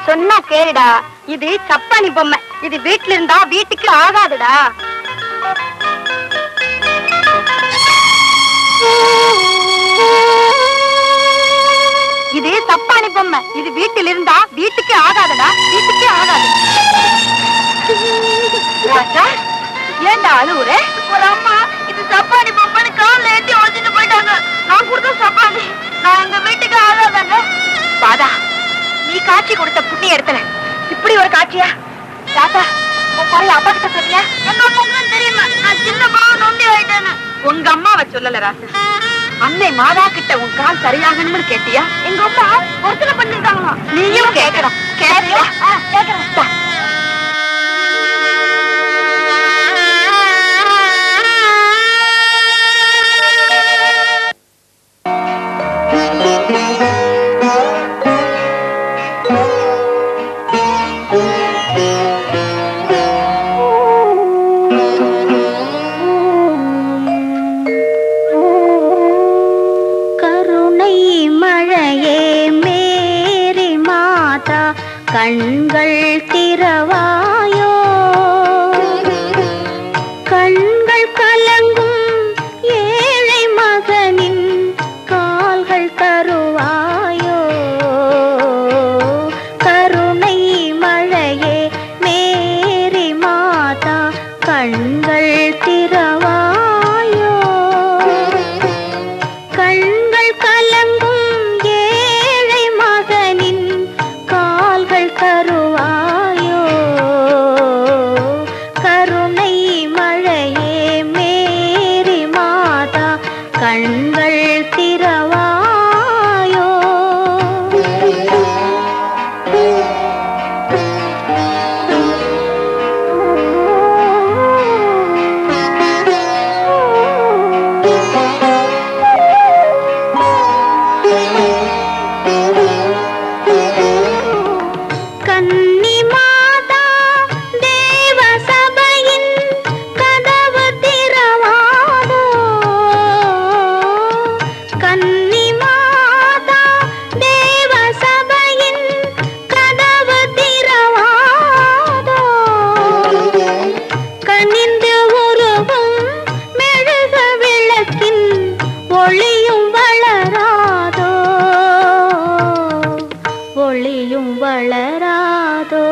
சொன்னா கேளுடா, இது சப்பானி பொம்மை. இது வீட்டுல இருந்தா வீட்டுக்கு ஆகாதுடா. இது சப்பானி பொம்மை. இது வீட்டில் இருந்தா வீட்டுக்கு ஆகாதுடா, வீட்டுக்கே ஆகாது. ஏண்டா அழுவுற? ஒரு அம்மா இது சப்பானி பொம்மைன்னு காலில் ஏற்றி ஒழிச்சிட்டு போயிட்டாங்க. நான் கொடுத்த சப்பானி நான் எங்க வீட்டுக்கு ஆகாதாங்க. பாதா, நீ காட்சி கொடுத்த புண்ணிய இடத்துல இப்படி ஒரு காட்சியா? தாத்தா, உன் குறைய அப்பா கிட்ட சொல்லியா? எங்க அம்மாவுக்கு தெரியுமா நான் சின்ன பாவம் நொண்டி ஆயிட்டேன்னு? உங்க அம்மாவை சொல்லல ராசா, அன்னை மாதா கிட்ட உன் கால் சரியாகணும்னு கேட்டியா? எங்க அம்மா ஒருத்தனை பண்ணிருக்காங்களா? நீயும் கேட்கணும். கேட்கறியா? கேட்கறேன். கண்கள் திறவாயோ, கண்கள் கலங்கும் ஏழை மகனின் கால்கள் தருவாயோ. கருணை மழையே மேரி மாதா, கண்கள் திறவாயோ. கண்கள் கலங்கும் ஏழை மகனின் கால்கள் தருவாயோ. கருணை மழையே மேரி மாதா, கண்கள் திறவாயோ. கன்னி மாதா தேவ சபையின் கதவு திறவாதோ. கன்னி மாதா தேவ சபையின் கதவு திறவாதோ. கனிந்து உருகும் மெழுகு விளக்கின் ஒளியும் வளராதோ, ஒளியும் வளராதோ.